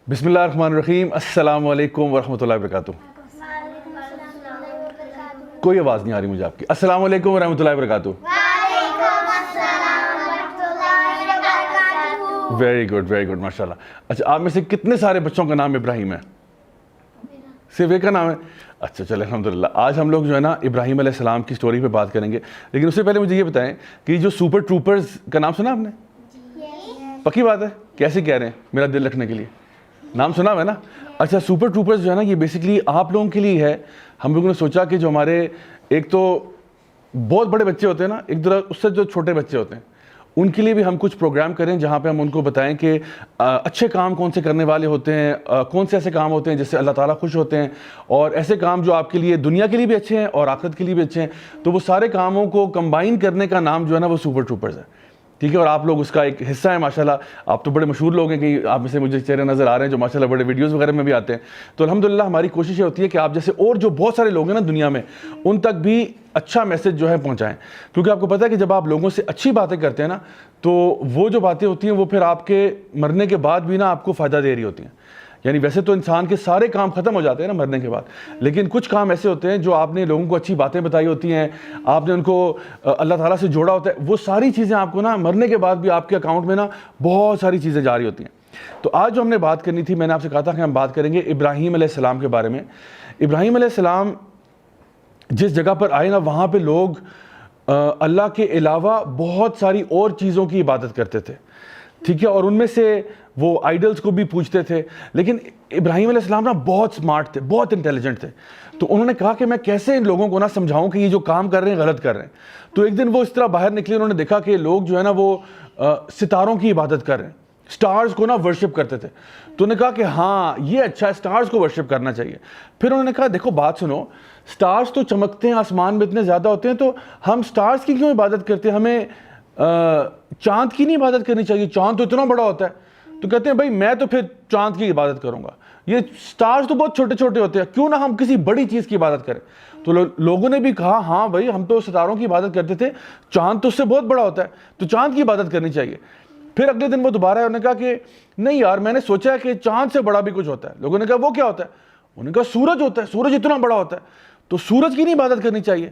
بسم اللہ الرحمن الرحیم. السلام علیکم ورحمۃ اللہ وبرکاتہ. کوئی آواز نہیں آ رہی مجھے آپ کی. السلام علیکم ورحمۃ اللہ وبرکاتہ. ویری گڈ ویری گڈ ماشاء اللہ. اچھا آپ میں سے کتنے سارے بچوں کا نام ابراہیم ہے؟ صرف ایک کا نام ہے؟ اچھا چلے الحمدللہ. آج ہم لوگ جو ہے نا ابراہیم علیہ السلام کی سٹوری پہ بات کریں گے, لیکن اس سے پہلے مجھے یہ بتائیں کہ جو سپر ٹروپرز کا نام سنا آپ نے؟ پکی بات ہے؟ کیسے کہہ رہے ہیں میرا دل رکھنے کے لیے؟ نام سنا ہے نا. اچھا سپر ٹروپرز جو ہے نا یہ بیسکلی آپ لوگوں کے لیے ہے. ہم لوگوں نے سوچا کہ جو ہمارے ایک تو بہت بڑے بچے ہوتے ہیں نا, ایک طرح اس سے جو چھوٹے بچے ہوتے ہیں, ان کے لیے بھی ہم کچھ پروگرام کریں جہاں پہ ہم ان کو بتائیں کہ اچھے کام کون سے کرنے والے ہوتے ہیں, کون سے ایسے کام ہوتے ہیں جس سے اللہ تعالیٰ خوش ہوتے ہیں, اور ایسے کام جو آپ کے لیے دنیا کے لیے بھی اچھے ہیں اور آخرت کے لیے بھی اچھے ہیں. تو وہ سارے کاموں کو کمبائن کرنے کا نام جو ہے نا وہ سپر ٹروپرز ہے. ٹھیک ہے, اور آپ لوگ اس کا ایک حصہ ہیں ماشاءاللہ. آپ تو بڑے مشہور لوگ ہیں کہ آپ میں سے مجھے چہرے نظر آ رہے ہیں جو ماشاءاللہ بڑے ویڈیوز وغیرہ میں بھی آتے ہیں. تو الحمدللہ ہماری کوشش یہ ہوتی ہے کہ آپ جیسے اور جو بہت سارے لوگ ہیں نا دنیا میں, ان تک بھی اچھا میسج جو ہے پہنچائیں. کیونکہ آپ کو پتہ ہے کہ جب آپ لوگوں سے اچھی باتیں کرتے ہیں نا, تو وہ جو باتیں ہوتی ہیں وہ پھر آپ کے مرنے کے بعد بھی نا آپ کو فائدہ دے رہی ہوتی ہیں. یعنی ویسے تو انسان کے سارے کام ختم ہو جاتے ہیں نا مرنے کے بعد, لیکن کچھ کام ایسے ہوتے ہیں جو آپ نے لوگوں کو اچھی باتیں بتائی ہوتی ہیں, آپ نے ان کو اللہ تعالیٰ سے جوڑا ہوتا ہے, وہ ساری چیزیں آپ کو نا مرنے کے بعد بھی آپ کے اکاؤنٹ میں نا بہت ساری چیزیں جاری ہوتی ہیں. تو آج جو ہم نے بات کرنی تھی, میں نے آپ سے کہا تھا کہ ہم بات کریں گے ابراہیم علیہ السلام کے بارے میں. ابراہیم علیہ السلام جس جگہ پر آئے نا, وہاں پہ لوگ اللہ کے علاوہ بہت ساری اور چیزوں کی عبادت کرتے تھے. ٹھیک ہے, اور ان میں سے وہ آئیڈلز کو بھی پوجتے تھے. لیکن ابراہیم علیہ السلام نا بہت سمارٹ تھے, بہت انٹیلیجنٹ تھے. تو انہوں نے کہا کہ میں کیسے ان لوگوں کو نا سمجھاؤں کہ یہ جو کام کر رہے ہیں غلط کر رہے ہیں. تو ایک دن وہ اس طرح باہر نکلے, انہوں نے دیکھا کہ لوگ جو ہے نا وہ ستاروں کی عبادت کر رہے ہیں, سٹارز کو نا ورشپ کرتے تھے. تو انہوں نے کہا کہ ہاں یہ اچھا ہے, سٹارز کو ورشپ کرنا چاہیے. پھر انہوں نے کہا دیکھو بات سنو, سٹارز تو چمکتے ہیں آسمان میں اتنے زیادہ ہوتے ہیں, تو ہم سٹارز کی کیوں عبادت کرتے ہیں, ہمیں چاند کی نہیں عبادت کرنی چاہیے, چاند تو اتنا بڑا ہوتا ہے. تو کہتے ہیں بھائی میں تو پھر چاند کی عبادت کروں گا, یہ سٹارز تو بہت چھوٹے چھوٹے ہوتے ہیں, کیوں نہ ہم کسی بڑی چیز کی عبادت کریں. تو لوگوں نے بھی کہا ہاں بھائی ہم تو ستاروں کی عبادت کرتے تھے, چاند تو اس سے بہت بڑا ہوتا ہے, تو چاند کی عبادت کرنی چاہیے. پھر اگلے دن وہ دوبارہ ہے, انہوں نے کہا کہ نہیں یار میں نے سوچا ہے کہ چاند سے بڑا بھی کچھ ہوتا ہے. لوگوں نے کہا وہ کیا ہوتا ہے؟ انہوں نے کہا سورج ہوتا ہے, سورج اتنا بڑا ہوتا ہے, تو سورج کی نہیں عبادت کرنی چاہیے.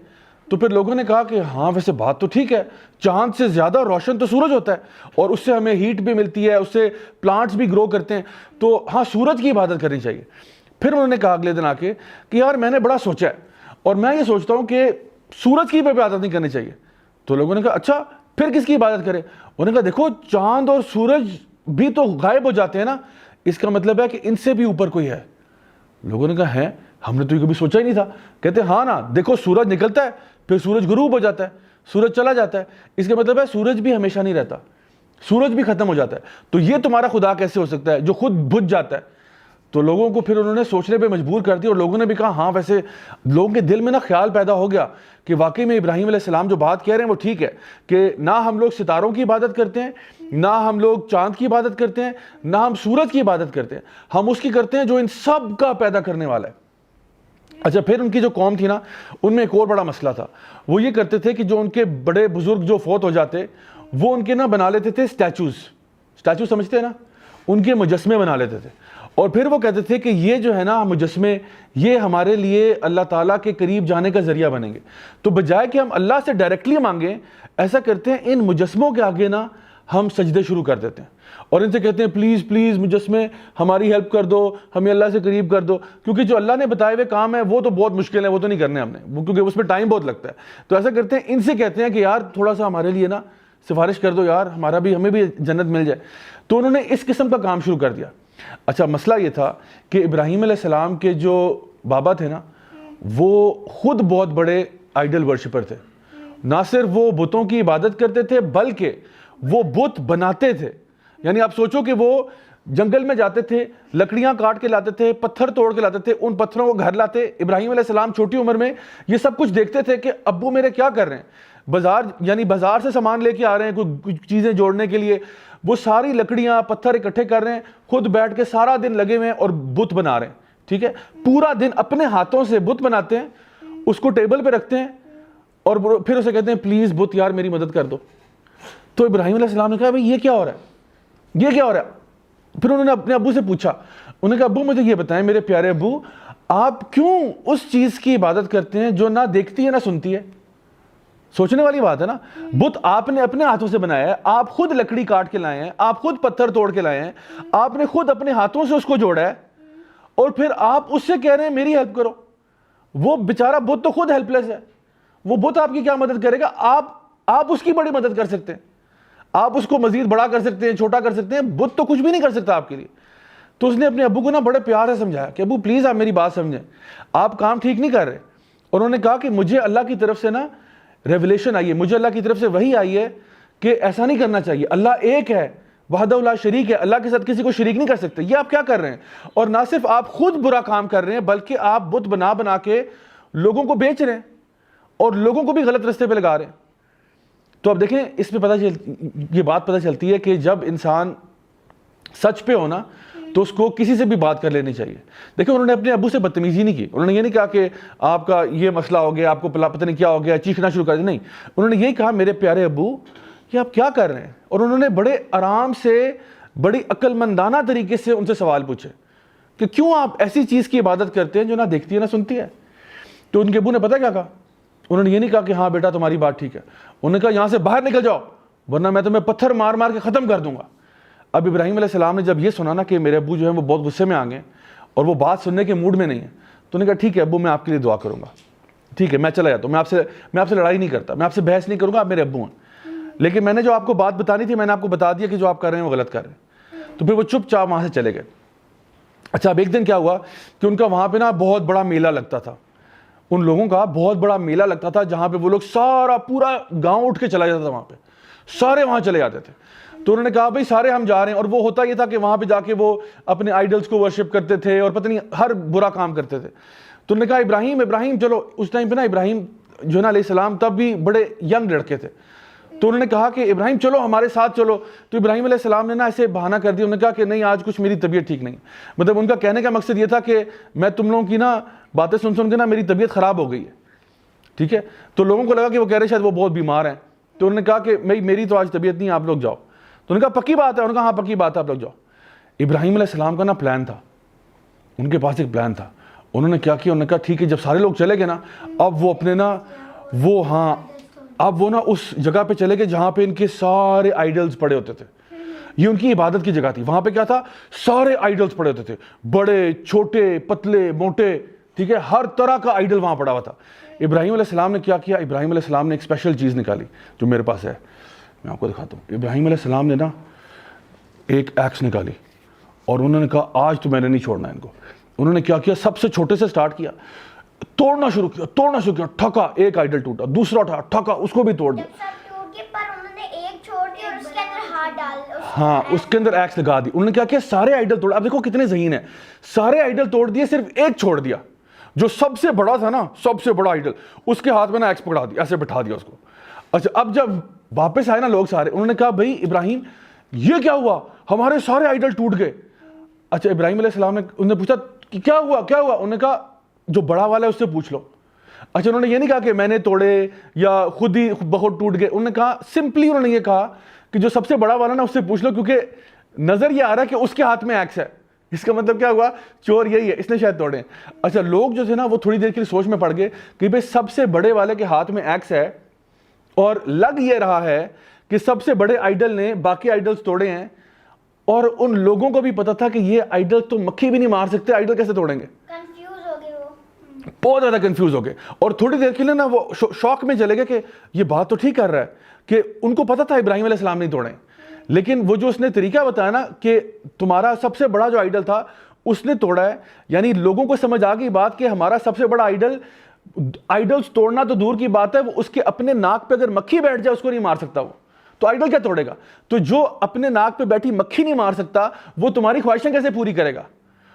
تو پھر لوگوں نے کہا کہ ہاں ویسے بات تو ٹھیک ہے, چاند سے زیادہ روشن تو سورج ہوتا ہے, اور اس سے ہمیں ہیٹ بھی ملتی ہے, اس سے پلانٹس بھی گرو کرتے ہیں, تو ہاں سورج کی عبادت کرنی چاہیے. پھر انہوں نے کہا اگلے دن آ کے کہ یار میں نے بڑا سوچا ہے, اور میں یہ سوچتا ہوں کہ سورج کی عبادت نہیں کرنی چاہیے. تو لوگوں نے کہا اچھا پھر کس کی عبادت کرے؟ انہوں نے کہا دیکھو چاند اور سورج بھی تو غائب ہو جاتے ہیں نا, اس کا مطلب ہے کہ ان سے بھی اوپر کوئی ہے. لوگوں نے کہا ہے, ہم نے تو یہ کبھی سوچا ہی نہیں تھا. کہتے ہاں نا دیکھو سورج نکلتا ہے, پھر سورج غروب ہو جاتا ہے, سورج چلا جاتا ہے, اس کا مطلب ہے سورج بھی ہمیشہ نہیں رہتا, سورج بھی ختم ہو جاتا ہے. تو یہ تمہارا خدا کیسے ہو سکتا ہے جو خود بجھ جاتا ہے؟ تو لوگوں کو پھر انہوں نے سوچنے پہ مجبور کر دیا, اور لوگوں نے بھی کہا ہاں ویسے لوگوں کے دل میں نا خیال پیدا ہو گیا کہ واقعی میں ابراہیم علیہ السلام جو بات کہہ رہے ہیں وہ ٹھیک ہے, کہ نہ ہم لوگ ستاروں کی عبادت کرتے ہیں, نہ ہم لوگ چاند کی عبادت کرتے ہیں, نہ ہم سورج کی عبادت کرتے ہیں, ہم اس کی کرتے ہیں جو ان سب کا پیدا کرنے والا ہے. اچھا پھر ان کی جو قوم تھی نا, ان میں ایک اور بڑا مسئلہ تھا. وہ یہ کرتے تھے کہ جو ان کے بڑے بزرگ جو فوت ہو جاتے, وہ ان کے نا بنا لیتے تھے سٹیچوز. سٹیچو سمجھتے ہیں نا, ان کے مجسمے بنا لیتے تھے, اور پھر وہ کہتے تھے کہ یہ جو ہے نا مجسمے, یہ ہمارے لیے اللہ تعالیٰ کے قریب جانے کا ذریعہ بنیں گے. تو بجائے کہ ہم اللہ سے ڈائریکٹلی مانگیں, ایسا کرتے ہیں ان مجسموں کے آگے نا ہم سجدے شروع کر دیتے ہیں, اور ان سے کہتے ہیں پلیز پلیز مجسمے ہماری ہیلپ کر دو, ہمیں اللہ سے قریب کر دو, کیونکہ جو اللہ نے بتائے ہوئے کام ہے وہ تو بہت مشکل ہے, وہ تو نہیں کرنے ہم نے, کیونکہ اس میں ٹائم بہت لگتا ہے. تو ایسا کرتے ہیں ان سے کہتے ہیں کہ یار تھوڑا سا ہمارے لیے نا سفارش کر دو یار, ہمیں بھی جنت مل جائے. تو انہوں نے اس قسم کا کام شروع کر دیا. اچھا مسئلہ یہ تھا کہ ابراہیم علیہ السلام کے جو بابا تھے نا, وہ خود بہت بڑے آئیڈل ورشپر تھے. نہ صرف وہ بتوں کی عبادت کرتے تھے بلکہ وہ بت بناتے تھے. یعنی آپ سوچو کہ وہ جنگل میں جاتے تھے, لکڑیاں کاٹ کے لاتے تھے, پتھر توڑ کے لاتے تھے, ان پتھروں کو گھر لاتے. ابراہیم علیہ السلام چھوٹی عمر میں یہ سب کچھ دیکھتے تھے کہ ابو میرے کیا کر رہے ہیں, بازار سے سامان لے کے آ رہے ہیں کوئی چیزیں جوڑنے کے لیے, وہ ساری لکڑیاں پتھر اکٹھے کر رہے ہیں, خود بیٹھ کے سارا دن لگے ہوئے ہیں اور بت بنا رہے ہیں. ٹھیک ہے, پورا دن اپنے ہاتھوں سے بت بناتے ہیں, اس کو ٹیبل پہ رکھتے ہیں, اور پھر اسے کہتے ہیں پلیز بت یار میری مدد کر دو. تو ابراہیم علیہ السلام نے کہا بھائی یہ کیا ہو رہا ہے, یہ کیا ہو رہا ہے؟ پھر انہوں نے اپنے ابو سے پوچھا, انہوں نے کہا ابو مجھے یہ بتائیں میرے پیارے ابو, آپ کیوں اس چیز کی عبادت کرتے ہیں جو نہ دیکھتی ہے نہ سنتی ہے؟ سوچنے والی بات ہے نا. بت آپ نے اپنے ہاتھوں سے بنایا ہے, آپ خود لکڑی کاٹ کے لائے ہیں, آپ خود پتھر توڑ کے لائے ہیں, آپ نے خود اپنے ہاتھوں سے اس کو جوڑا ہے, اور پھر آپ اس سے کہہ رہے ہیں میری ہیلپ کرو. وہ بیچارہ بت تو خود ہیلپ لیس ہے, وہ بت آپ کی کیا مدد کرے گا؟ آپ اس کی بڑی مدد کر سکتے ہیں, آپ اس کو مزید بڑا کر سکتے ہیں, چھوٹا کر سکتے ہیں, بت تو کچھ بھی نہیں کر سکتا آپ کے لیے. تو اس نے اپنے ابو کو نا بڑے پیار سے سمجھایا کہ ابو پلیز آپ میری بات سمجھیں, آپ کام ٹھیک نہیں کر رہے. اور انہوں نے کہا کہ مجھے اللہ کی طرف سے نا ریولیشن آئی ہے, مجھے اللہ کی طرف سے وحی آئی ہے کہ ایسا نہیں کرنا چاہیے, اللہ ایک ہے, وحدہ لا شریک ہے, اللہ کے ساتھ کسی کو شریک نہیں کر سکتے. یہ آپ کیا کر رہے ہیں؟ اور نہ صرف آپ خود برا کام کر رہے ہیں بلکہ آپ بت بنا بنا کے لوگوں کو بیچ رہے ہیں اور لوگوں کو بھی غلط رستے پہ لگا رہے ہیں. تو اب دیکھیں اس میں یہ بات پتہ چلتی ہے کہ جب انسان سچ پہ ہونا تو اس کو کسی سے بھی بات کر لینی چاہیے. دیکھیں انہوں نے اپنے ابو سے بدتمیزی نہیں کی, انہوں نے یہ نہیں کہا کہ آپ کا یہ مسئلہ ہو گیا, آپ کو پتہ نہیں کیا ہو گیا, چیخنا شروع کر دیا. نہیں, انہوں نے یہی کہا میرے پیارے ابو یہ آپ کیا کر رہے ہیں. اور انہوں نے بڑے آرام سے بڑی عقل مندانہ طریقے سے ان سے سوال پوچھے کہ کیوں آپ ایسی چیز کی عبادت کرتے ہیں جو نہ دیکھتی ہے نہ سنتی ہے. تو ان کے ابو نے پتہ کیا کہا, انہوں نے یہ نہیں کہا کہ ہاں بیٹا تمہاری بات ٹھیک ہے, انہوں نے کہا یہاں سے باہر نکل جاؤ ورنہ میں تمہیں پتھر مار مار کے ختم کر دوں گا. اب ابراہیم علیہ السلام نے جب یہ سنا نا کہ میرے ابو جو ہیں وہ بہت غصے میں آ گئے اور وہ بات سننے کے موڈ میں نہیں ہے, تو انہوں نے کہا ٹھیک ہے ابو میں آپ کے لیے دعا کروں گا, ٹھیک ہے میں چلا جاتا ہوں, میں آپ سے لڑائی نہیں کرتا, میں آپ سے بحث نہیں کروں گا, آپ میرے ابو ہیں, لیکن میں نے جو آپ کو بات بتانی تھی میں نے آپ کو بتا دیا کہ جو آپ کر رہے ہیں وہ غلط کر رہے ہیں. تو پھر وہ چپ چاپ وہاں سے چلے گئے. اچھا اب ایک دن کیا ہوا کہ ان کا وہاں پہ نا بہت بڑا میلہ لگتا تھا, ان لوگوں کا بہت بڑا میلہ لگتا تھا جہاں پہ وہ لوگ سارا پورا گاؤں اٹھ کے چلا جاتا تھا, وہاں پہ سارے وہاں چلے جاتے تھے. تو انہوں نے کہا بھائی سارے ہم جا رہے ہیں, اور وہ ہوتا یہ تھا کہ وہاں پہ جا کے وہ اپنے آئیڈلز کو ورشپ کرتے تھے اور پتہ نہیں ہر برا کام کرتے تھے. تو انہوں نے کہا ابراہیم چلو, اس ٹائم پہ نا ابراہیم جو ہے نا علیہ السلام تب بھی بڑے ینگ لڑکے تھے, تو انہوں نے کہا کہ ابراہیم چلو ہمارے ساتھ چلو. تو ابراہیم علیہ السلام نے نا ایسے بہانہ کر دیا, انہوں نے کہا کہ نہیں آج کچھ میری طبیعت ٹھیک نہیں. مطلب ان کا کہنے کا مقصد یہ تھا کہ میں تم لوگوں کی نا باتیں سن کے نا میری طبیعت خراب ہو گئی ہے, ٹھیک ہے. تو لوگوں کو لگا کہ وہ کہہ رہے شاید وہ بہت بیمار ہیں, تو انہوں نے کہا کہ میری تو آج طبیعت نہیں, آپ لوگ جاؤ. تو انہوں نے کہا پکی بات ہے, انہوں نے کہا ہاں پکی بات ہے آپ لوگ جاؤ. ابراہیم علیہ السلام کا نا پلان تھا, ان کے پاس ایک پلان تھا. انہوں نے کیا کیا, انہوں نے کہا ٹھیک ہے جب سارے لوگ چلے گئے نا اب وہ اپنے نا اب وہ نا اس جگہ پہ چلے گئے جہاں پہ ان کے سارے آئیڈلز پڑے ہوتے تھے. یہ ان کی عبادت کی جگہ تھی. وہاں پہ کیا تھا, سارے آئیڈلز پڑے ہوتے تھے, بڑے چھوٹے پتلے موٹے, ٹھیک ہے, ہر طرح کا آئیڈل وہاں پڑا ہوا تھا. ابراہیم علیہ السلام نے کیا کیا, ابراہیم علیہ السلام نے ایک اسپیشل چیز نکالی جو میرے پاس ہے, میں آپ کو دکھاتا ہوں. ابراہیم علیہ السلام نے نا ایک ایکس نکالی اور انہوں نے کہا آج تو میں نے نہیں چھوڑنا ان کو. انہوں نے کیا کیا, سب سے چھوٹے سے سٹارٹ کیا, توڑنا شروع کیا, ٹھکا, ایک آئیڈل ٹوٹا, دوسرا اٹھا, ٹھکا, اس کو بھی توڑ دیا. ہاں اس کے اندر ایکس لگا دی. انہوں نے کیا کیا, سارے آئیڈل توڑ. اب دیکھو کتنے ذہین ہیں, سارے آئیڈل توڑ دیے, صرف ایک چھوڑ دیا جو سب سے بڑا تھا نا, سب سے بڑا آئیڈل, اس کے ہاتھ میں نا ایکس پکڑا دیا, ایسے بٹھا دیا اس کو. اچھا اب جب واپس آئے نا لوگ سارے, انہوں نے کہا بھائی ابراہیم یہ کیا ہوا, ہمارے سارے آئیڈل ٹوٹ گئے. اچھا ابراہیم علیہ السلام نے انہوں نے پوچھا کہ کیا ہوا. انہوں نے کہا جو بڑا والا ہے اس سے پوچھ لو. اچھا انہوں نے یہ نہیں کہا کہ میں نے توڑے یا خود ہی بہت ٹوٹ گئے. انہوں نے کہا سمپلی, انہوں نے یہ کہا کہ جو سب سے بڑا والا نا اس سے پوچھ لو, کیونکہ نظر یہ آ رہا ہے کہ اس کے ہاتھ میں ایکس ہے. اس کا مطلب کیا ہوا, چور یہی ہے, اس نے شاید توڑے. اچھا لوگ جو تھے نا وہ تھوڑی دیر کے لیے سوچ میں پڑ گئے کہ بھائی سب سے بڑے والے کے ہاتھ میں ایکس ہے, اور لگ یہ رہا ہے کہ سب سے بڑے آئیڈل نے باقی آئیڈلز توڑے ہیں, اور ان لوگوں کو بھی پتا تھا کہ یہ آئیڈل تو مکھی بھی نہیں مار سکتے, آئیڈل کیسے توڑیں گے. بہت زیادہ کنفیوز ہو گئے, اور تھوڑی دیر کے لیے نا وہ شوق میں چلے گئے کہ یہ بات تو ٹھیک کر رہا ہے, کہ ان کو پتا تھا ابراہیم علیہ السلام نہیں توڑے, لیکن وہ جو اس نے طریقہ بتایا نا کہ تمہارا سب سے بڑا جو آئیڈل تھا اس نے توڑا ہے, یعنی لوگوں کو سمجھ آ گئی بات کہ ہمارا سب سے بڑا آئیڈلز توڑنا تو دور کی بات ہے, وہ اس کے اپنے ناک پہ اگر مکھی بیٹھ جائے اس کو نہیں مار سکتا, وہ تو آئیڈل کیا توڑے گا. تو جو اپنے ناک پہ بیٹھی مکھی نہیں مار سکتا وہ تمہاری خواہشیں کیسے پوری کرے گا,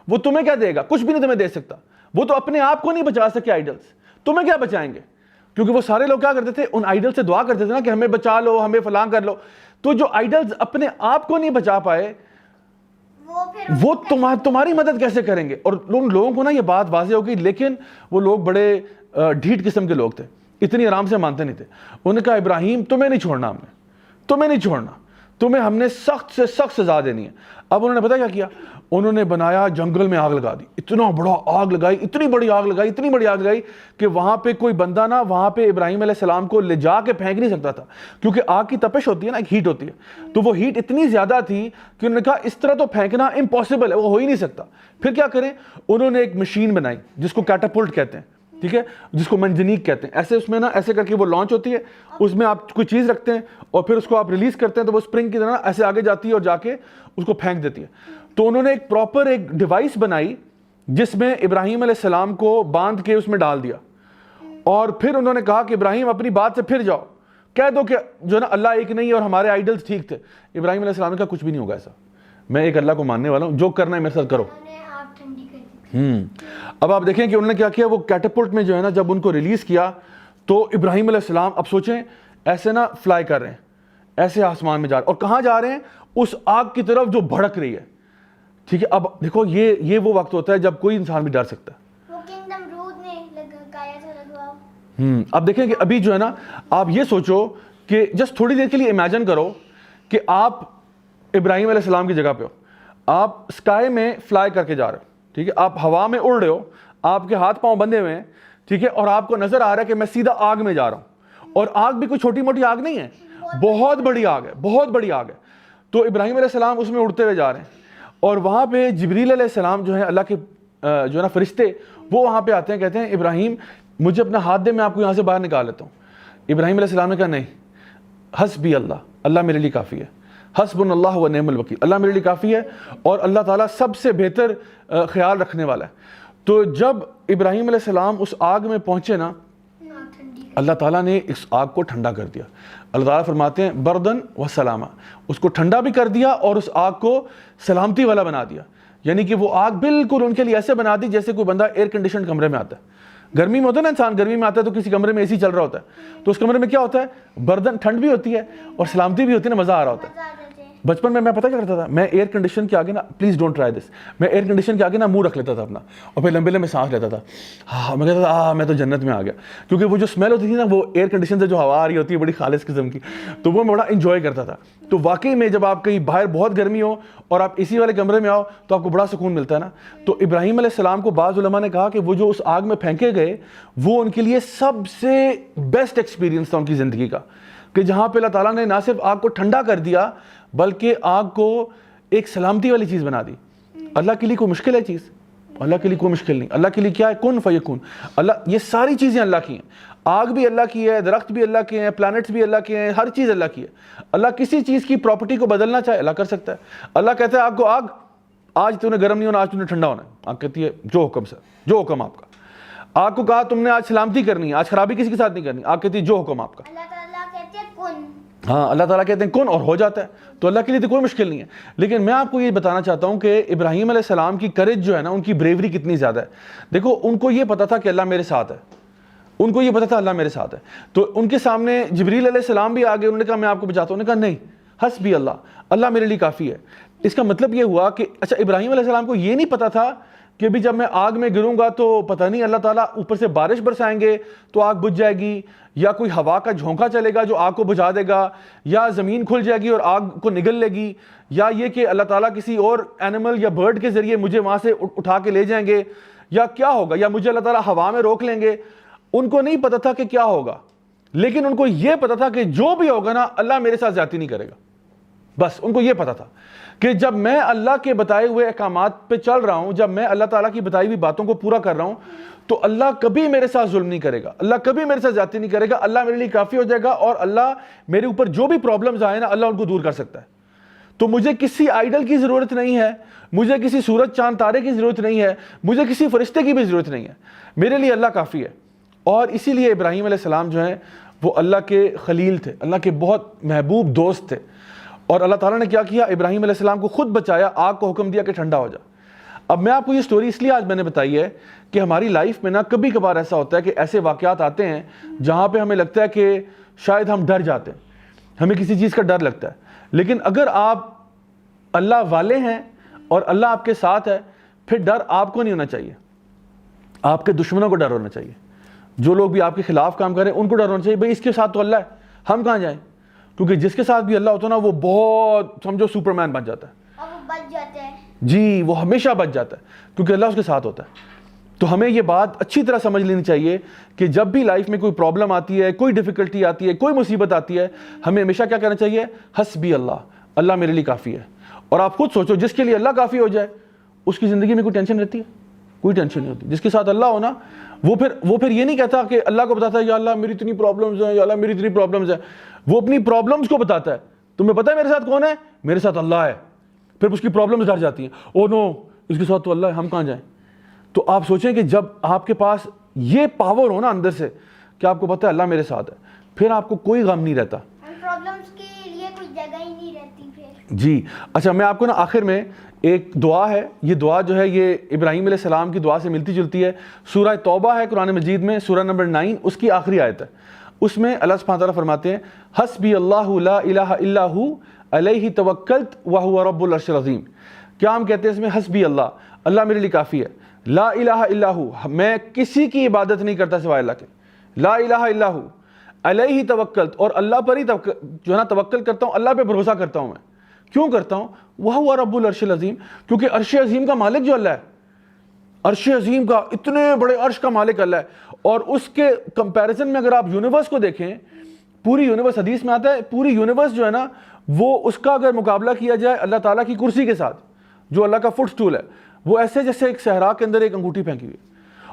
وہ تمہیں کیا دے گا, کچھ بھی نہیں تمہیں دے سکتا. وہ تو اپنے آپ کو نہیں بچا سکے آئیڈلز, تمہیں کیا بچائیں گے. کیونکہ وہ سارے لوگ کیا کرتے تھے, ان آئیڈل سے دعا کرتے تھے نا کہ ہمیں بچا لو, ہمیں فلاں کر لو. تو جو آئیڈلز اپنے آپ کو نہیں بچا پائے وہ تمہاری مدد کیسے کریں گے. اور ان لوگوں کو نا یہ بات واضح ہو گئی, لیکن وہ لوگ بڑے ڈھیٹ قسم کے لوگ تھے, اتنی آرام سے مانتے نہیں تھے. انہوں نے کہا ابراہیم تمہیں نہیں چھوڑنا, ہم نے تمہیں نہیں چھوڑنا, تمہیں ہم نے سخت سے سخت سزا دینی ہے. اب انہوں نے پتہ کیا کیا, انہوں نے بنایا جنگل میں آگ لگا دی, اتنا بڑا آگ لگائی, اتنی بڑی آگ لگائی کہ وہاں پہ کوئی بندہ نا وہاں پہ ابراہیم علیہ السلام کو لے جا کے پھینک نہیں سکتا تھا, کیونکہ آگ کی تپش ہوتی ہے نا, ایک ہیٹ ہوتی ہے, تو وہ ہیٹ اتنی زیادہ تھی کہ انہوں نے کہا اس طرح تو پھینکنا امپاسبل ہے, وہ ہو ہی نہیں سکتا. پھر کیا کریں, انہوں نے ایک مشین بنائی جس کو کیٹاپلٹ کہتے ہیں, ٹھیک ہے, جس کو منجنیق کہتے ہیں. ایسے اس میں نا ایسے کر کے وہ لانچ ہوتی ہے, اس میں آپ کوئی چیز رکھتے ہیں اور پھر اس کو آپ ریلیز کرتے ہیں تو وہ اسپرنگ کی طرح ایسے آگے جاتی ہے اور جا کے اس کو پھینک دیتی ہے. تو انہوں نے ایک پراپر ایک ڈیوائس بنائی جس میں ابراہیم علیہ السلام کو باندھ کے اس میں ڈال دیا, اور پھر انہوں نے کہا کہ ابراہیم اپنی بات سے پھر جاؤ, کہہ دو کہ جو نا اللہ ایک نہیں اور ہمارے آئیڈلز ٹھیک تھے. ابراہیم علیہ السلام نے کہا کچھ بھی نہیں ہوگا ایسا, میں ایک اللہ کو ماننے والا ہوں, جو کرنا ہے میرے ساتھ کرو. اب آپ دیکھیں کہ انہوں نے کیا کیا, وہ کیٹاپلٹ میں جو ہے نا جب ان کو ریلیز کیا تو ابراہیم علیہ السلام, اب سوچیں ایسے نا فلائی کر رہے ہیں, ایسے آسمان میں جا رہے ہیں, اور کہاں جا رہے ہیں, اس آگ کی طرف جو بھڑک رہی ہے. ٹھیک ہے, اب دیکھو یہ وہ وقت ہوتا ہے جب کوئی انسان بھی ڈر سکتا ہے. اب دیکھیں کہ ابھی جو ہے نا آپ یہ سوچو کہ جسٹ تھوڑی دیر کے لیے امیجن کرو کہ آپ ابراہیم علیہ السلام کی جگہ پہ ہو, آپ اسکائی میں فلائی کر کے جا رہے ہو, ٹھیک ہے, آپ ہوا میں اڑ رہے ہو, آپ کے ہاتھ پاؤں بندھے ہوئے ہیں, ٹھیک ہے, اور آپ کو نظر آ رہا ہے کہ میں سیدھا آگ میں جا رہا ہوں, اور آگ بھی کوئی چھوٹی موٹی آگ نہیں ہے, بہت بڑی آگ ہے, بہت بڑی آگ ہے. تو ابراہیم علیہ السلام اس میں اڑتے ہوئے جا رہے ہیں, اور وہاں پہ جبریل علیہ السلام جو ہے اللہ کے جو ہے نا فرشتے, وہ وہاں پہ آتے ہیں, کہتے ہیں ابراہیم مجھے اپنا ہاتھ دے, میں آپ کو یہاں سے باہر نکال لیتا ہوں. ابراہیم علیہ السلام نے کہا نہیں, حسبی اللہ, اللہ میرے لیے کافی ہے, حسبنا اللہ و نعم الوکیل, اللہ میرے لیے کافی ہے اور اللہ تعالیٰ سب سے بہتر خیال رکھنے والا ہے. تو جب ابراہیم علیہ السلام اس آگ میں پہنچے نا, اللہ تعالیٰ نے اس آگ کو ٹھنڈا کر دیا. اللہ تعالیٰ فرماتے ہیں بردن و سلامہ, اس کو ٹھنڈا بھی کر دیا اور اس آگ کو سلامتی والا بنا دیا. یعنی کہ وہ آگ بالکل ان کے لیے ایسے بنا دی جیسے کوئی بندہ ایئر کنڈیشن کمرے میں آتا ہے. گرمی میں ہوتا ہے نا, انسان گرمی میں آتا ہے تو کسی کمرے میں اے سی چل رہا ہوتا ہے, تو اس کمرے میں کیا ہوتا ہے, بردن ٹھنڈ بھی ہوتی ہے اور سلامتی بھی ہوتی ہے نا, مزہ آ رہا ہوتا ہے. بچپن میں پتہ کیا کرتا تھا, میں ایئر کنڈیشن کے آگے نا, پلیز ڈونٹ ٹرائی دس, میں ایئر کنڈیشن کے آگے نا منہ رکھ لیتا تھا اپنا, اور پھر لمبے لمبے سانس لیتا تھا. ہاں, میں کہتا تھا میں تو جنت میں آ گیا, کیونکہ وہ جو اسمیل ہوتی تھی نا, وہ ایئر کنڈیشن سے جو ہوا آ رہی ہوتی ہے بڑی خالص قسم کی, تو وہ میں بڑا انجوائے کرتا تھا. تو واقعی میں جب آپ کہیں باہر بہت گرمی ہو اور آپ اسی والے کمرے میں آؤ تو آپ کو بڑا سکون ملتا ہے نا. تو ابراہیم علیہ السلام کو بعض علماء نے کہا کہ وہ جو اس آگ میں پھینکے گئے, وہ ان کے لیے سب سے بیسٹ ایکسپیرینس تھا ان کی زندگی کا, کہ جہاں پہ اللہ تعالیٰ نے نہ صرف آگ کو ٹھنڈا کر دیا بلکہ آگ کو ایک سلامتی والی چیز بنا دی. اللہ کے لیے کوئی مشکل ہے چیز, اللہ کے لیے کوئی مشکل نہیں. اللہ کے لیے کیا ہے, کن فیکون. اللہ, یہ ساری چیزیں اللہ کی ہیں, آگ بھی اللہ کی ہے, درخت بھی اللہ کے ہیں, پلانٹس بھی اللہ کے ہیں, ہر چیز اللہ کی ہے. اللہ کسی چیز کی پراپرٹی کو بدلنا چاہے اللہ کر سکتا ہے. اللہ کہتا ہے آگ کو, آگ آج تم نے گرم نہیں ہونا, آج تم نے ٹھنڈا ہونا ہے. آگ کہتی ہے جو حکم سر, جو حکم آپ کا. آگ کو کہا تم نے آج سلامتی کرنی ہے, آج خرابی کسی کے ساتھ نہیں کرنی, آگ کہتی ہے جو حکم آپ کا. ہاں, اللہ تعالیٰ کہتے ہیں کن, اور ہو جاتا ہے. تو اللہ کے لیے تو کوئی مشکل نہیں ہے. لیکن میں آپ کو یہ بتانا چاہتا ہوں کہ ابراہیم علیہ السلام کی کریج جو ہے نا, ان کی بریوری کتنی زیادہ ہے. دیکھو, ان کو یہ پتا تھا کہ اللہ میرے ساتھ ہے, ان کو یہ پتا تھا اللہ میرے ساتھ ہے. تو ان کے سامنے جبریل علیہ السلام بھی آگے, انہوں نے کہا میں آپ کو بچاتا ہوں. انہوں نے کہا نہیں, حسبی اللہ, اللہ میرے لیے کافی ہے. اس کا مطلب یہ ہوا کہ اچھا, ابراہیم علیہ السلام کو یہ نہیں پتا تھا کہ بھی جب میں آگ میں گروں گا تو پتہ نہیں اللہ تعالیٰ اوپر سے بارش برسائیں گے تو آگ بجھ جائے گی, یا کوئی ہوا کا جھونکا چلے گا جو آگ کو بجھا دے گا, یا زمین کھل جائے گی اور آگ کو نگل لے گی, یا یہ کہ اللہ تعالیٰ کسی اور اینیمل یا برڈ کے ذریعے مجھے وہاں سے اٹھا کے لے جائیں گے, یا کیا ہوگا, یا مجھے اللہ تعالیٰ ہوا میں روک لیں گے. ان کو نہیں پتا تھا کہ کیا ہوگا, لیکن ان کو یہ پتا تھا کہ جو بھی ہوگا نا, اللہ میرے ساتھ زیادتی نہیں کرے گا. بس ان کو یہ پتا تھا کہ جب میں اللہ کے بتائے ہوئے احکامات پہ چل رہا ہوں, جب میں اللہ تعالیٰ کی بتائی ہوئی باتوں کو پورا کر رہا ہوں, تو اللہ کبھی میرے ساتھ ظلم نہیں کرے گا, اللہ کبھی میرے ساتھ زیادتی نہیں کرے گا. اللہ میرے لیے کافی ہو جائے گا, اور اللہ میرے اوپر جو بھی پرابلمز آئے نا, اللہ ان کو دور کر سکتا ہے. تو مجھے کسی آئیڈل کی ضرورت نہیں ہے, مجھے کسی سورج چاند تارے کی ضرورت نہیں ہے, مجھے کسی فرشتے کی بھی ضرورت نہیں ہے. میرے لیے اللہ کافی ہے. اور اسی لیے ابراہیم علیہ السلام جو ہیں وہ اللہ کے خلیل تھے, اللہ کے بہت محبوب دوست تھے. اور اللہ تعالیٰ نے کیا کیا, ابراہیم علیہ السلام کو خود بچایا, آگ کو حکم دیا کہ ٹھنڈا ہو جا. اب میں آپ کو یہ سٹوری اس لیے آج میں نے بتائی ہے کہ ہماری لائف میں نا کبھی کبھار ایسا ہوتا ہے کہ ایسے واقعات آتے ہیں جہاں پہ ہمیں لگتا ہے کہ شاید ہم ڈر جاتے ہیں, ہمیں کسی چیز کا ڈر لگتا ہے. لیکن اگر آپ اللہ والے ہیں اور اللہ آپ کے ساتھ ہے, پھر ڈر آپ کو نہیں ہونا چاہیے, آپ کے دشمنوں کو ڈر ہونا چاہیے. جو لوگ بھی آپ کے خلاف کام کریں ان کو ڈر ہونا چاہیے, بھئی اس کے ساتھ تو اللہ ہے, ہم کہاں جائیں. کیونکہ جس کے ساتھ بھی اللہ ہوتا ہے نا وہ بہت سمجھو سپرمین بن جاتا ہے اور وہ بچ جاتے ہیں. جی, وہ ہمیشہ بچ جاتا ہے کیونکہ اللہ اس کے ساتھ ہوتا ہے. تو ہمیں یہ بات اچھی طرح سمجھ لینی چاہیے کہ جب بھی لائف میں کوئی پرابلم آتی ہے, کوئی ڈیفیکلٹی آتی ہے, کوئی مصیبت آتی ہے, ہمیں ہمیشہ کیا کہنا چاہیے؟ حسبی اللہ, اللہ میرے لیے کافی ہے. اور آپ خود سوچو, جس کے لیے اللہ کافی ہو جائے اس کی زندگی میں کوئی ٹینشن رہتی ہے؟ کوئی ٹینشن نہیں ہوتی. جس کے ساتھ اللہ ہو نا وہ پھر یہ نہیں کہتا کہ اللہ کو بتاتا ہے یا اللہ میری اتنی پرابلمز ہیں, یا اللہ میری اتنی پرابلمز ہیں. وہ اپنی پرابلمز کو بتاتا ہے, تمہیں پتہ ہے میرے ساتھ کون ہے؟ میرے ساتھ اللہ ہے. پھر اس کی پرابلمز ڈر جاتی ہیں, او نو اس کے ساتھ تو اللہ ہے, ہم کہاں جائیں. تو آپ سوچیں کہ جب آپ کے پاس یہ پاور ہو نا اندر سے کہ آپ کو پتہ ہے اللہ میرے ساتھ ہے, پھر آپ کو کوئی غم نہیں رہتا, پرابلمز کے لیے کوئی جگہ ہی نہیں رہتی پھر. جی اچھا, میں آپ کو نا آخر میں ایک دعا ہے, یہ دعا جو ہے یہ ابراہیم علیہ السلام کی دعا سے ملتی جلتی ہے. سورہ توبہ ہے قرآن مجید میں, سورہ نمبر 9, اس کی آخری آیت ہے. اس میں اللہ سبحانہ تعالیٰ فرماتے ہیں حسبی اللہ لا الہ الا ہو علیہ توکلت وہو رب العرش العظیم. کیا ہم کہتے ہیں اس میں؟ حسبی اللہ, اللہ میرے لیے کافی ہے. لا الہ الا ہو, میں کسی کی عبادت نہیں کرتا سوائے اللہ کے. لا الہ الا ہو علیہ توکلت, اور اللہ پر ہی جو ہے نا توکل کرتا ہوں, اللہ پہ بھروسہ کرتا ہوں. میں کیوں کرتا ہوں؟ وہو رب العرش العظیم, کیونکہ عرش عظیم کا مالک جو اللہ ہے, عرش عظیم کا, اتنے بڑے عرش کا مالک اللہ ہے. اور اس کے کمپیریزن میں اگر آپ یونیورس کو دیکھیں, پوری یونیورس, حدیث میں آتا ہے پوری یونیورس جو ہے نا وہ اس کا اگر مقابلہ کیا جائے اللہ تعالیٰ کی کرسی کے ساتھ, جو اللہ کا فٹ سٹول ہے, وہ ایسے جیسے ایک صحرا کے اندر ایک انگوٹھی پھینکی ہوئی ہے.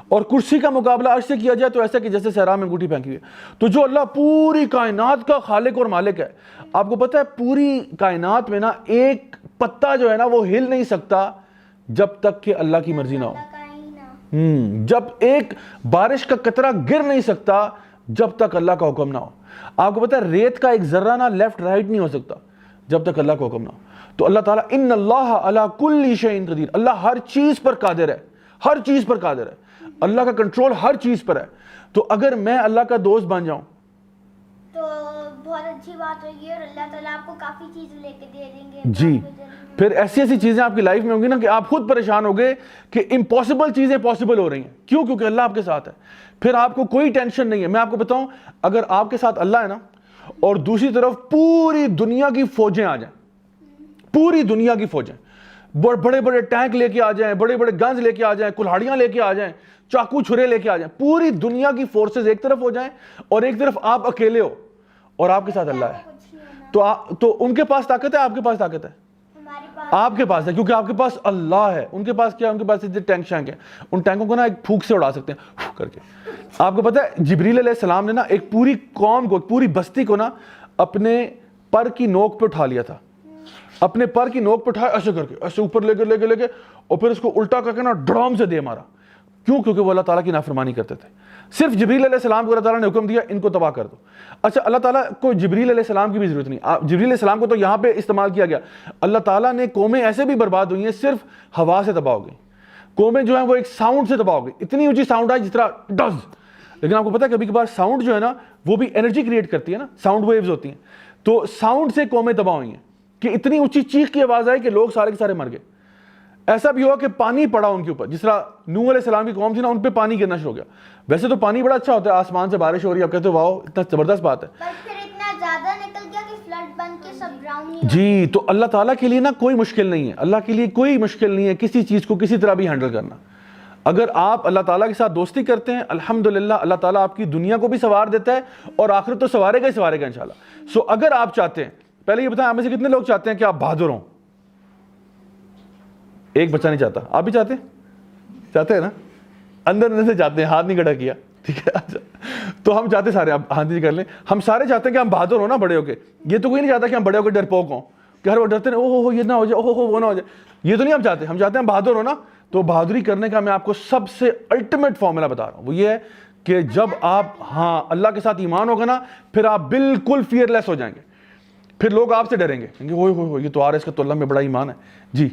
اور کرسی کا مقابلہ عرش سے کیا جائے تو ایسا کہ جیسے صحرا میں انگوٹھی پھینکی ہوئی ہے. تو جو اللہ پوری کائنات کا خالق اور مالک ہے, آپ کو پتہ ہے پوری کائنات میں نا ایک پتا جو ہے نا وہ ہل نہیں سکتا جب تک کہ اللہ کی مرضی نہ ہو. جب ایک بارش کا قطرہ گر نہیں سکتا جب تک اللہ کا حکم نہ ہو. آپ کو پتہ ہے ریت کا ایک ذرہ نہ لیفٹ رائٹ نہیں ہو سکتا جب تک اللہ کا حکم نہ ہو. تو اللہ تعالیٰ ان اللہ علی کل شیء قدیر, اللہ ہر چیز پر قادر ہے, ہر چیز پر قادر ہے. اللہ کا کنٹرول ہر چیز پر ہے. تو اگر میں اللہ کا دوست بن جاؤں تو بہت اچھی بات ہوگی, اور اللہ تعالیٰ آپ کو کافی چیزیں لے کے دے دیں گے. جی, پھر ایسی ایسی چیزیں آپ کی لائف میں ہوں گی نا کہ آپ خود پریشان ہوگے کہ امپاسبل چیزیں پاسبل ہو رہی ہیں. کیوں؟ کیونکہ اللہ آپ کے ساتھ ہے. پھر آپ کو کوئی ٹینشن نہیں ہے. میں آپ کو بتاؤں, اگر آپ کے ساتھ اللہ ہے نا اور دوسری طرف پوری دنیا کی فوجیں آ جائیں, پوری دنیا کی فوجیں, بڑے بڑے ٹینک لے کے آ جائیں, بڑے بڑے گنز لے کے آ جائیں, کلہاڑیاں لے کے آ جائیں, چاقو چھرے لے کے آ جائیں, پوری دنیا کی فورسز ایک طرف ہو جائیں اور ایک طرف آپ اکیلے ہو اور آپ کے ساتھ اللہ ہے, تو ان کے پاس طاقت ہے, آپ کے پاس طاقت ہے, آپ کے پاس ہے, کیونکہ آپ کے پاس اللہ ہے. ان کے پاس کیا؟ ان کے پاس ٹینک شینک ہیں, ان ٹینکوں کو نا ایک پھونک سے اڑا سکتے ہیں کر کے. آپ کو پتہ ہے جبریل علیہ السلام نے نا ایک پوری قوم کو, پوری بستی کو نا اپنے پر کی نوک پہ اٹھا لیا تھا, اپنے پر کی نوک پہ اٹھایا ایسے کر کے, ایسے اوپر لے کے اور پھر اس کو الٹا کر کے نا ڈرام سے دے مارا. کیوں؟ کیونکہ وہ اللہ تعالیٰ کی نافرمانی کرتے تھے. صرف جبریل علیہ السلام کو اللہ تعالیٰ نے حکم دیا ان کو تباہ کر دو. اچھا, اللہ تعالیٰ کو جبریل علیہ السلام کی بھی ضرورت نہیں, جبریل علیہ السلام کو تو یہاں پہ استعمال کیا گیا. اللہ تعالیٰ نے قومیں ایسے بھی برباد ہوئی ہیں صرف ہوا سے تباہ ہو گئی. قومیں جو ہیں وہ ایک ساؤنڈ سے تباہ ہو گئی, اتنی اونچی ساؤنڈ آئی جس طرح ڈز. لیکن آپ کو پتہ ہے کبھی کبھار ساؤنڈ جو ہے نا وہ بھی انرجی کریٹ کرتی ہے نا, ساؤنڈ ویوز ہوتی ہیں. تو ساؤنڈ سے قومیں تباہ ہوئی ہیں کہ اتنی اونچی چیخ کی آواز آئی کہ لوگ سارے کے سارے مر گئے. ایسا بھی ہوا کہ پانی پڑا ان کے اوپر, جس طرح نوح علیہ السلام کی قوم تھی نا ان پہ پانی گرنا شروع ہو گیا. ویسے تو پانی بڑا اچھا ہوتا ہے, آسمان سے بارش ہو رہی ہے, آپ کہتے ہو واؤ اتنا زبردست بات ہے, زیادہ نکل گیا کہ فلڈ بن کے سب ڈراؤن ہی. جی, تو اللہ تعالیٰ کے لیے نا کوئی مشکل نہیں ہے, اللہ کے لیے کوئی مشکل نہیں ہے کسی چیز کو کسی طرح بھی ہینڈل کرنا. اگر آپ اللہ تعالیٰ کے ساتھ دوستی کرتے ہیں الحمدللہ اللہ تعالیٰ آپ کی دنیا کو بھی سوار دیتا ہے اور آخرت تو سوارے گا ہی سوارے گا انشاءاللہ. سو اگر آپ چاہتے ہیں, پہلے یہ بتائیں آپ میں سے کتنے لوگ چاہتے ہیں کہ آپ بہادر ہوں؟ ایک بچہ نہیں چاہتا, آپ بھی چاہتے ہیں نا, اندر سے چاہتے ہیں, ہاتھ نہیں کھڑا کیا, ٹھیک ہے. اچھا, تو ہم چاہتے سارے, آپ ہاتھ نہیں کر لیں, ہم سارے چاہتے ہیں کہ ہم بہادر ہوں نا بڑے ہو کے. یہ تو کوئی نہیں چاہتا کہ ہم بڑے ہو کے ڈرپوک ہوں, کہ ہر وہ ڈرتے ہیں اوہ یہ نہ ہو جائے, اوہ وہ نہ ہو جائے. یہ تو نہیں ہم چاہتے, ہم چاہتے ہیں ہم بہادر ہو نا. تو بہادری کرنے کا میں آپ کو سب سے الٹیمیٹ فارمولا بتا رہا ہوں, وہ یہ ہے کہ جب آپ اللہ کے ساتھ ایمان ہوگا نا پھر آپ بالکل فیئر لیس ہو جائیں گے. پھر لوگ آپ سے ڈریں گے, کہیں گے اوہ یہ تو آ رہا ہے, اس کا تو اللہ میں بڑا ایمان ہے. جی,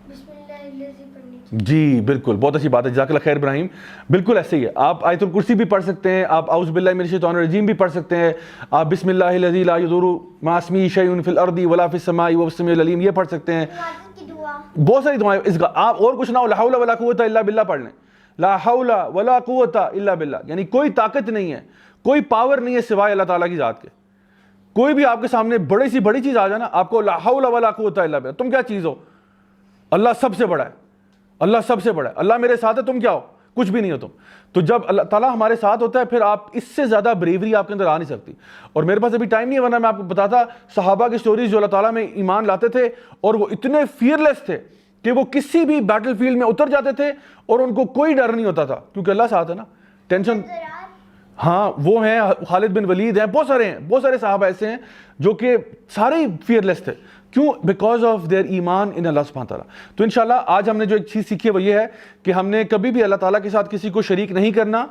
بسم اللہ الذی پڑھنی چاہیے. جی بالکل، بہت اچھی بات ہے، جزاک اللہ خیر ابراہیم. بالکل ایسے ہی ہے، آپ آیت الکرسی بھی پڑھ سکتے ہیں، آپ اعوذ باللہ من الشیطان الرجیم بھی پڑھ سکتے ہیں، آپ بسم اللہ الذی لا یضر مع اسمہ شیء فی الارض ولا فی السماء وهو السمیع العلیم یہ پڑھ سکتے ہیں. عبادت کی دعا. بہت ساری دعائیں اس کا، آپ اور کچھ نہ ہو لا حول ولا قوت الا باللہ پڑھ لیں. لا حول ولا قوت الا باللہ، یعنی کوئی طاقت نہیں ہے، کوئی پاور نہیں ہے سوائے اللہ تعالیٰ کی ذات کے. کوئی بھی آپ کے سامنے بڑی سی بڑی چیز آ جائے نا، آپ کو لا حول ولا قوت الا باللہ، تم کیا چیز ہو؟ اللہ سب سے بڑا ہے، اللہ سب سے بڑا ہے، اللہ میرے ساتھ ہے، تم کیا ہو؟ کچھ بھی نہیں ہو تم. تو جب اللہ تعالیٰ ہمارے ساتھ ہوتا ہے پھر آپ اس سے زیادہ بریوری آپ کے اندر آ نہیں سکتی. اور میرے پاس ابھی ٹائم نہیں ہے ورنہ میں آپ کو بتاتا صحابہ کی سٹوریز جو اللہ تعالیٰ میں ایمان لاتے تھے اور وہ اتنے فیئرلیس تھے کہ وہ کسی بھی بیٹل فیلڈ میں اتر جاتے تھے اور ان کو کوئی ڈر نہیں ہوتا تھا کیونکہ اللہ ساتھ ہے نا. ٹینشن، ہاں وہ ہیں خالد بن ولید ہیں، بہت سارے ہیں، بہت سارے صحابہ ایسے ہیں جو کہ سارے ہی فیئرلیس تھے. کیوں؟ بیکاز آف دیئر ایمان ان اللہ سبحانہ تعالیٰ. تو انشاءاللہ آج ہم نے جو ایک چیز سیکھی ہے وہ یہ ہے کہ ہم نے کبھی بھی اللہ تعالیٰ کے ساتھ کسی کو شریک نہیں کرنا،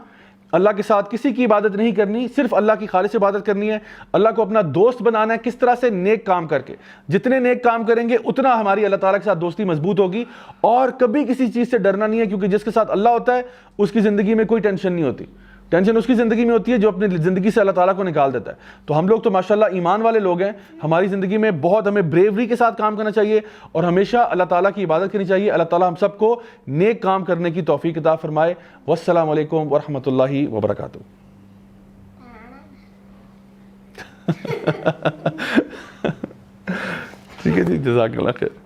اللہ کے ساتھ کسی کی عبادت نہیں کرنی، صرف اللہ کی خالص عبادت کرنی ہے. اللہ کو اپنا دوست بنانا ہے. کس طرح سے؟ نیک کام کر کے. جتنے نیک کام کریں گے اتنا ہماری اللہ تعالیٰ کے ساتھ دوستی مضبوط ہوگی. اور کبھی کسی چیز سے ڈرنا نہیں ہے کیونکہ جس کے ساتھ اللہ ہوتا ہے اس کی زندگی میں کوئی ٹینشن نہیں ہوتی. ٹینشن اس کی زندگی میں ہوتی ہے جو اپنی زندگی سے اللہ تعالیٰ کو نکال دیتا ہے. تو ہم لوگ تو ماشاءاللہ ایمان والے لوگ ہیں. ہماری زندگی میں بہت ہمیں بریوری کے ساتھ کام کرنا چاہیے اور ہمیشہ اللہ تعالیٰ کی عبادت کرنی چاہیے. اللہ تعالیٰ ہم سب کو نیک کام کرنے کی توفیق عطا فرمائے. والسلام علیکم ورحمۃ اللہ وبرکاتہ. ٹھیک ہے جی، جزاک اللہ خیر.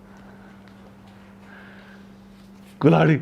کلاڑی